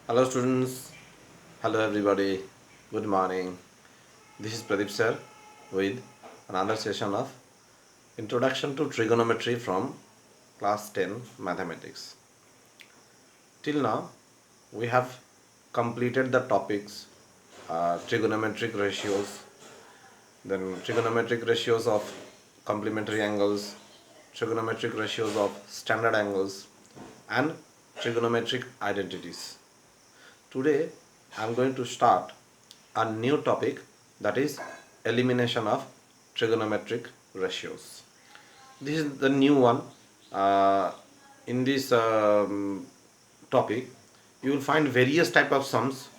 Hello students, hello everybody, good morning. This is Pradeep sir with another session of Introduction to Trigonometry from class 10 Mathematics. Till now we have completed the topics trigonometric ratios, then trigonometric ratios of complementary angles, trigonometric ratios of standard angles and trigonometric identities. Today I am going to start a new topic, that is elimination of trigonometric ratios. This is the new one. In this topic you will find various type of sums.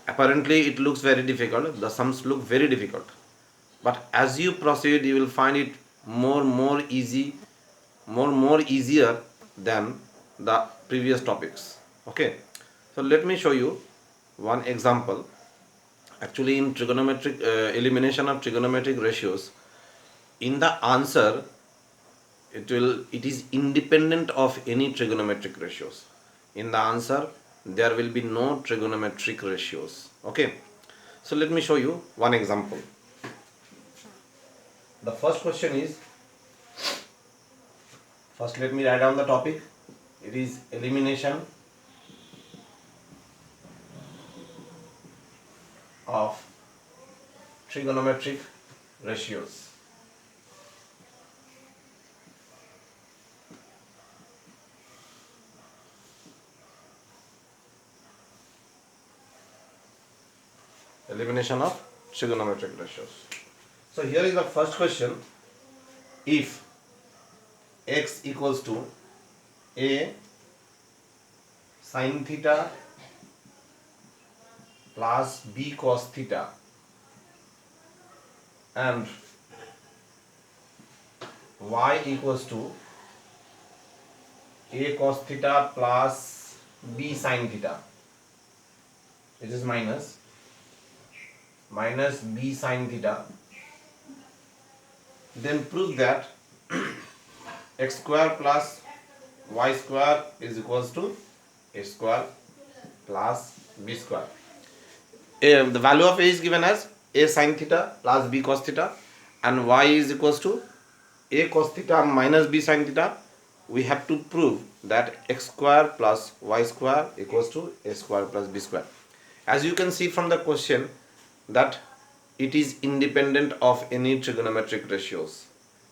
Apparently it looks very difficult, the sums look very difficult, but as you proceed you will find it more easy, more easier than the previous topics. Okay, so let me show you one example. Actually in trigonometric elimination of trigonometric ratios, in the answer it is independent of any trigonometric ratios. In the answer there will be no trigonometric ratios. Okay, so let me show you one example. The first question is, first let me write down the topic. It is elimination of trigonometric ratios. Elimination of trigonometric ratios. So here is the first question. If x equals to a sin theta plus b cos theta and y equals to a cos theta plus b sin theta, it is minus b sin theta, then prove that x square plus y square is equals to a square plus b square. The value of a is given as a sin theta plus b cos theta and y is equals to a cos theta minus b sin theta. We have to prove that x square plus y square equals to a square plus b square. As you can see from the question that it is independent of any trigonometric ratios.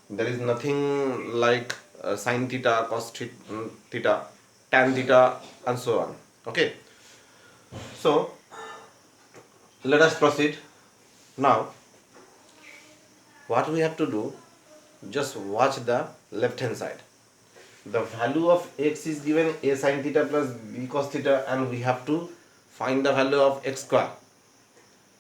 There is nothing like sin theta, cos theta, tan theta and so on. Okay, so let us proceed. Now what we have to do, just watch the left hand side. The value of x is given a sin theta plus b cos theta and we have to find the value of x square.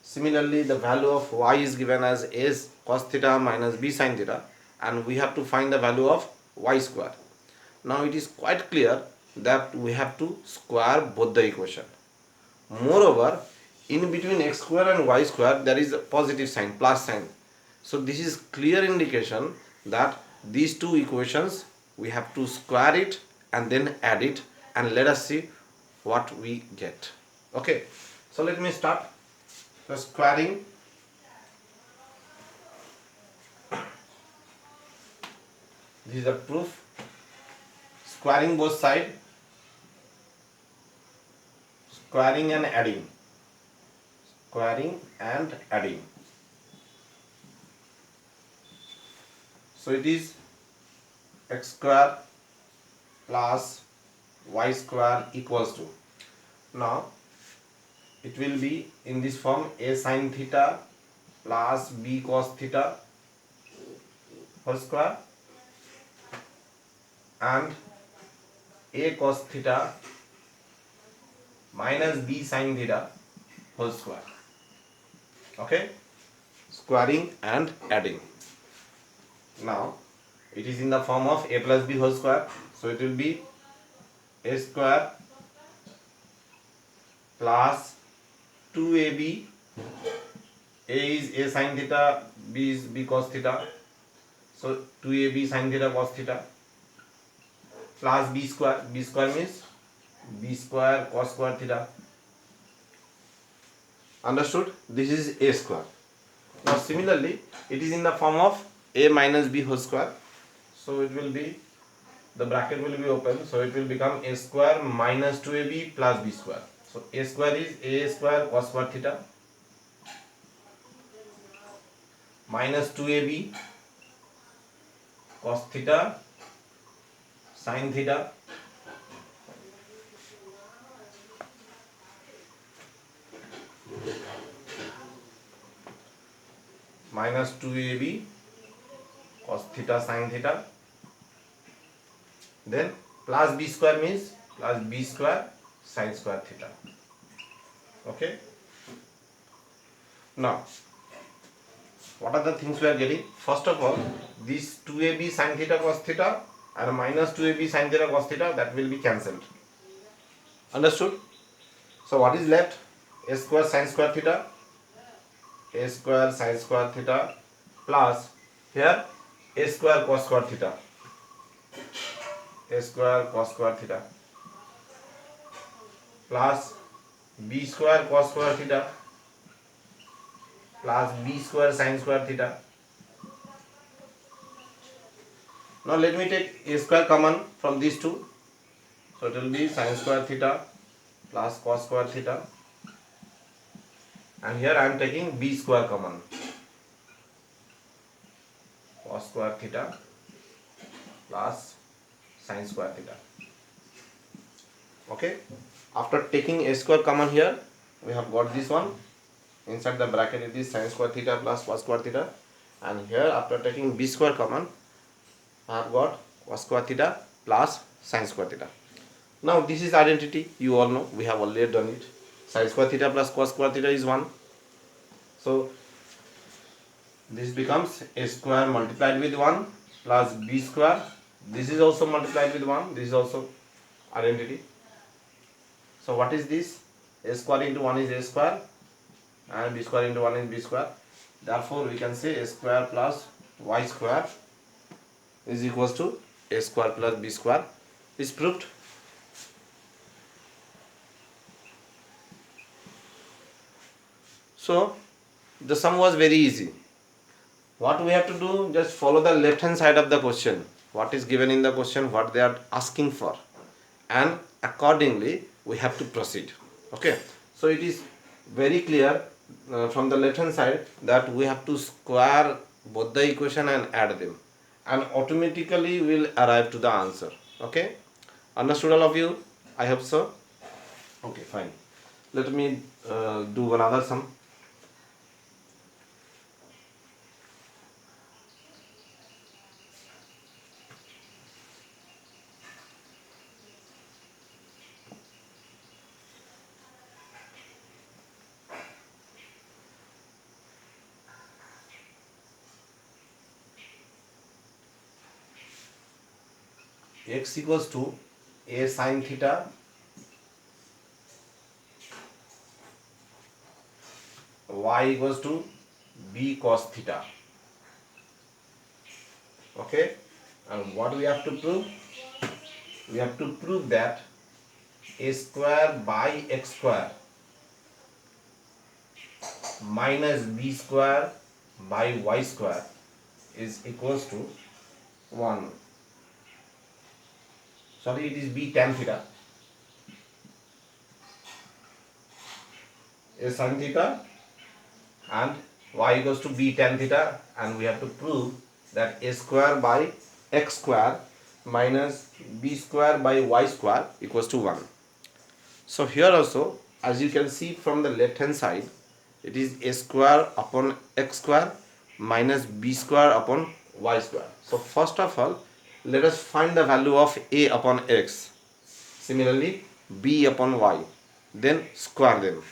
Similarly the value of y is given as a cos theta minus b sin theta and we have to find the value of y square. Now it is quite clear that we have to square both the equation. Moreover, in between x square and y square there is a positive sign, plus sign. So this is clear indication that these two equations we have to square it and then add it, and let us see what we get. Okay, so let me start the squaring. This is the proof. Squaring both sides, squaring and adding, squaring and adding. So it is x square plus y square equals to, now it will be in this form, a sin theta plus b cos theta whole square and a cos theta minus b sin theta whole square. Okay, squaring and adding. Now it is in the form of a plus b whole square, so it will be a square plus 2ab, a is a sin theta, b is b cos theta, so 2ab sin theta cos theta plus b square means b square cos square theta. Understood? This is a square. Now similarly, it is in the form of a minus b whole square. So it will be, the bracket will be open. So it will become a square minus 2ab plus b square. So a square is a square cos square theta minus 2ab cos theta sin theta minus 2ab cos theta sin theta, then plus b square means plus b square sin square theta. Okay. Now what are the things we are getting? First of all, this 2ab sin theta cos theta and minus 2ab sin theta cos theta, that will be cancelled. Understood? So what is left? A square sin square theta, a square sin square theta plus here a square cos square theta, a square cos square theta plus b square cos square theta plus b square sin square theta. Now let me take a square common from these two. So it will be sin square theta plus cos square theta, and here I am taking b square common, cos square theta plus sin square theta. Okay. After taking a square common here, we have got this one. Inside the bracket it is sin square theta plus cos square theta, and here after taking b square common, I have got cos square theta plus sin square theta. Now this is identity, you all know, we have already done it. Sin square theta plus cos square theta is 1. So this becomes a square multiplied with 1 plus b square. This is also multiplied with 1. This is also identity. So what is this? A square into 1 is a square and b square into 1 is b square. Therefore we can say a square plus y square is equals to a square plus b square. Is proved. So the sum was very easy. What we have to do, just follow the left hand side of the question, what is given in the question, what they are asking for, and accordingly we have to proceed. Okay, so it is very clear from the left hand side that we have to square both the equation and add them, and automatically we will arrive to the answer. Okay, understood all of you? I hope so. Okay, fine. Let me do another sum. X equals to a sin theta y equals to b cos theta. Okay, and what we have to prove? We have to prove that a square by x square minus b square by y square is equals to 1. Sorry, it is b tan theta. A sin theta and y equals to b tan theta, and we have to prove that a square by x square minus b square by y square equals to 1. So here also, as you can see from the left hand side, it is a square upon x square minus b square upon y square. So first of all, let us find the value of a upon x, similarly b upon y, then square them.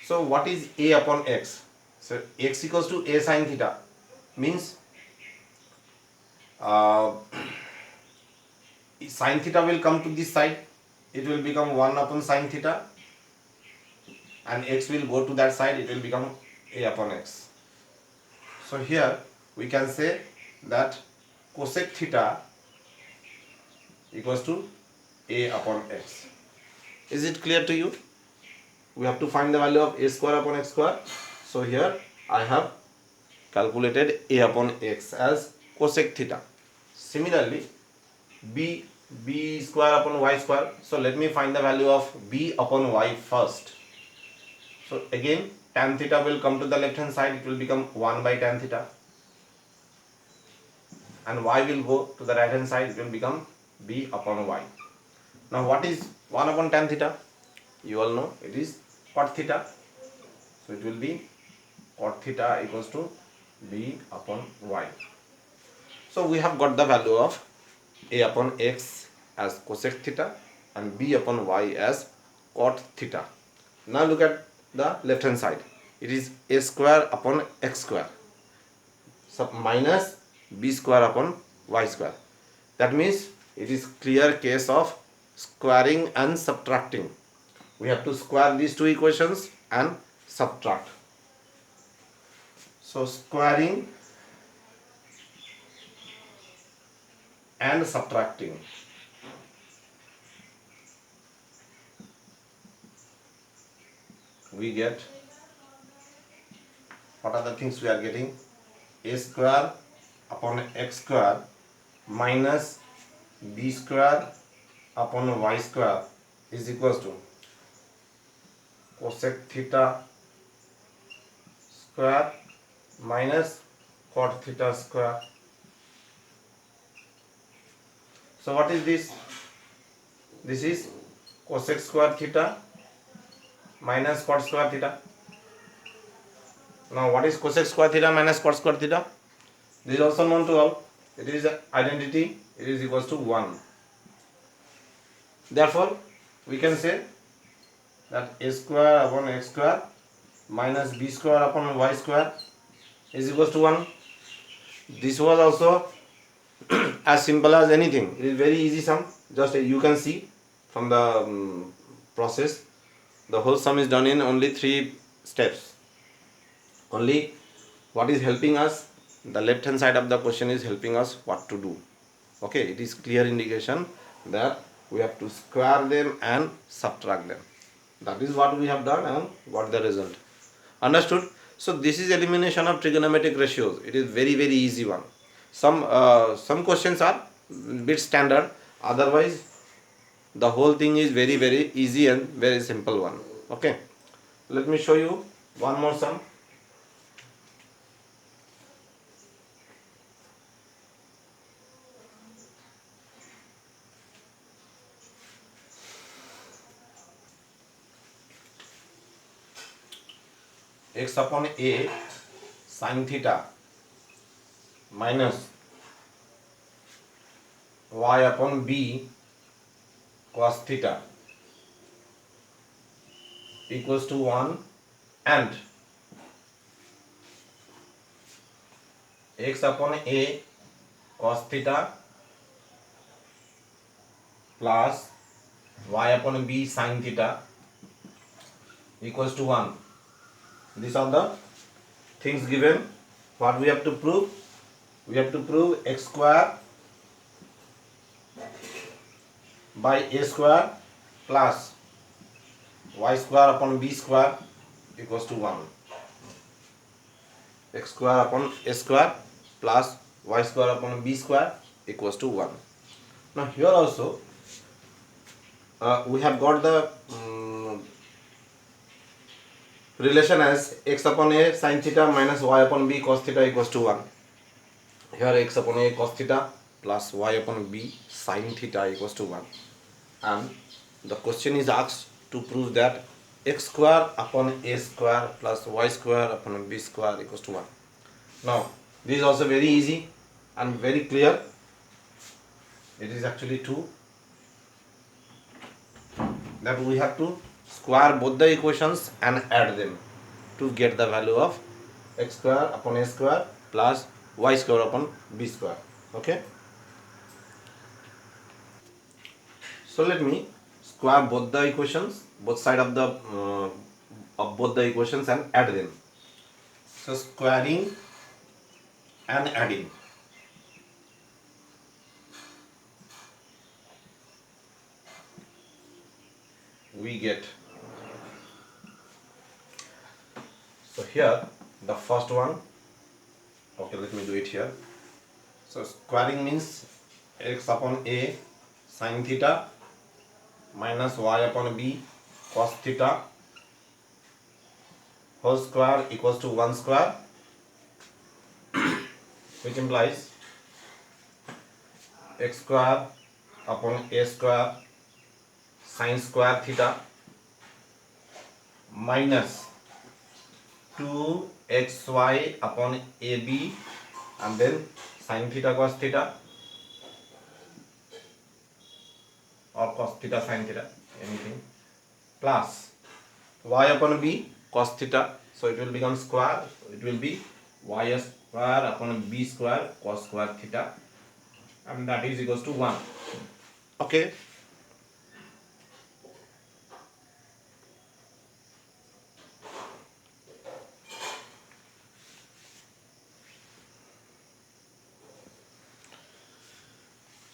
So what is a upon x? So x equals to a sin theta, means sin theta will come to this side, it will become 1 upon sin theta, and x will go to that side, it will become a upon x. So here we can say that cosec theta equals to a upon x. Is it clear to you? We have to find the value of a square upon x square. So here I have calculated a upon x as cosec theta. Similarly, b square upon y square. So let me find the value of b upon y first. So again, tan theta will come to the left hand side. It will become 1 by tan theta. And y will go to the right hand side. It will become b upon y. Now what is 1 upon tan theta? You all know it is cot theta. So it will be cot theta equals to b upon y. So we have got the value of a upon x as cosec theta and b upon y as cot theta. Now look at the left hand side. It is a square upon x square minus b square upon y square. That means it is clear case of squaring and subtracting. We have to square these two equations and subtract. So squaring and subtracting. We get, what are the things we are getting? A square upon x square minus b square upon y square is equals to cosec theta square minus cot theta square. So what is this? This is cosec square theta minus cot square theta. Now what is cosec square theta minus cot square theta? This is also known to all. It is identity. It is equals to 1. Therefore we can say that a square upon x square minus b square upon y square is equals to 1. This was also as simple as anything. It is very easy sum. Just you can see from the process, the whole sum is done in only 3 steps. Only what is helping us, the left hand side of the question is helping us what to do. Okay, it is clear indication that we have to square them and subtract them. That is what we have done and got the result. Understood? So this is elimination of trigonometric ratios. It is very easy one. Some questions are bit standard. Otherwise, the whole thing is very easy and very simple one. Okay. Let me show you one more sum. X upon a sin theta minus y upon b cos theta equals to 1 and x upon a cos theta plus y upon b sin theta equals to 1. These are the things given. What we have to prove? We have to prove x square by a square plus y square upon b square equals to 1. X square upon a square plus y square upon b square equals to 1. Now here also we have got the relation as x upon a sin theta minus y upon b cos theta equals to 1. Here x upon a cos theta plus y upon b sin theta equals to 1. And the question is asked to prove that x square upon a square plus y square upon b square equals to 1. Now this is also very easy and very clear. It is actually 2. That we have to square both the equations and add them to get the value of x square upon a square plus y square upon b square. Okay. So let me square both the equations, both side of both the equations and add them. So squaring and adding. we get. So here the first one, okay, let me do it here. So squaring means x upon a sin theta minus y upon b cos theta whole square equals to 1 square, which implies x square upon a square sin square theta minus 2xy upon ab and then sin theta cos theta or cos theta sin theta, anything, plus y upon b cos theta, so it will become square, so it will be y square upon b square cos square theta, and that is equals to 1. Okay.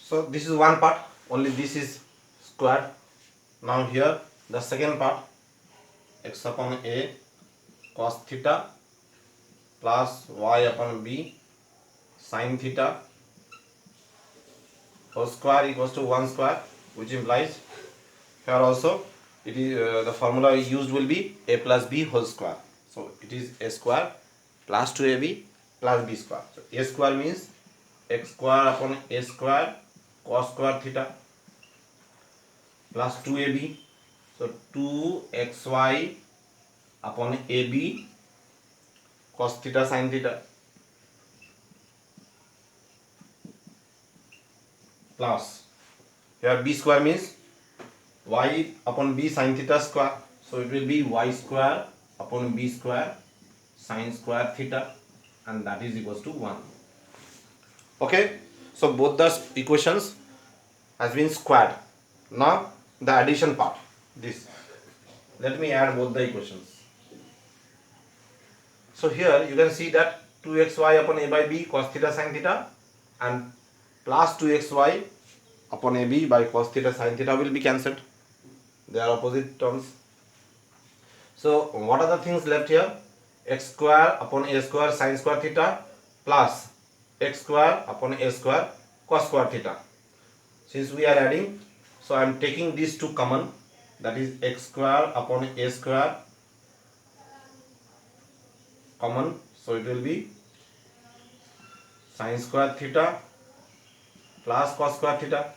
So this is one part, only this is squared. Now here the second part, x upon a cos theta plus y upon b sin theta whole square equals to 1 square, which implies here also it is the formula used will be a plus b whole square. So it is a square plus 2ab plus b square. So a square means x square upon a square cos square theta plus 2ab, so 2xy upon ab cos theta sin theta plus here b square means y upon b sin theta square, so it will be y square upon b square sin square theta, and that is equals to 1. Okay, so both the equations has been squared. Now the addition part, this, let me add both the equations. So here you can see that 2xy upon a by b cos theta sin theta and plus 2xy upon ab by cos theta sin theta will be cancelled. They are opposite terms. So what are the things left here? X square upon a square sin square theta plus x square upon a square cos square theta. Since we are adding, so I am taking these two common, that is x square upon a square common, so it will be sin square theta plus cos square theta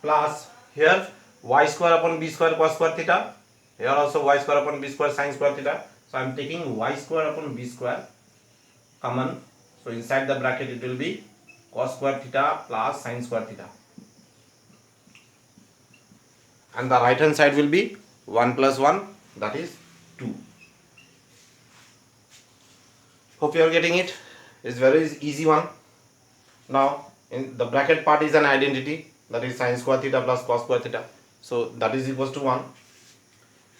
plus here y square upon b square cos square theta, here also y square upon b square sin square theta, so I am taking y square upon b square common, so inside the bracket it will be cos square theta plus sin square theta, and the right hand side will be 1 plus 1, that is 2. Hope you are getting it. It's very easy one. Now in the bracket part is an identity, that is sin square theta plus cos square theta, so that is equals to 1.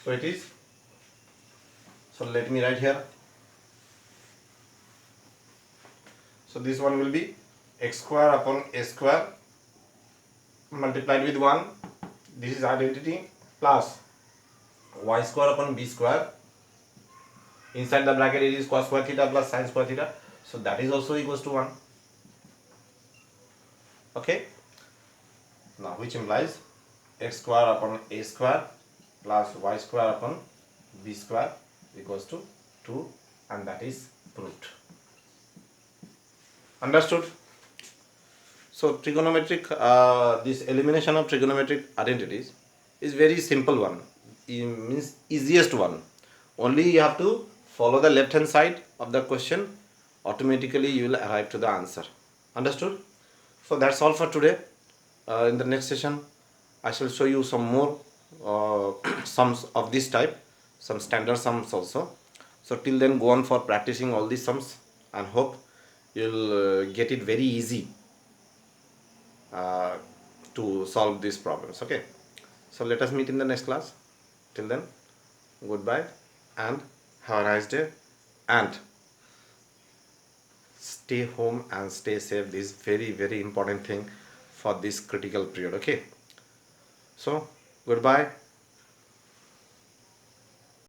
So it is, so let me write here. So this one will be x square upon a square multiplied with 1, this is identity, plus y square upon b square, inside the bracket it is cos square theta plus sin square theta, so that is also equals to 1. Okay, now which implies x square upon a square plus y square upon b square equals to 2, and that is proved. Understood? So trigonometric, this elimination of trigonometric identities is very simple one. It means easiest one. Only you have to follow the left hand side of the question. Automatically you will arrive to the answer. Understood? So that's all for today. In the next session, I shall show you some more sums of this type, some standard sums also. So till then, go on for practicing all these sums, and hope you'll get it very easy to solve these problems. Okay, so let us meet in the next class. Till then, goodbye and have a nice day, and stay home and stay safe. This is very important thing for this critical period. Okay, So, goodbye.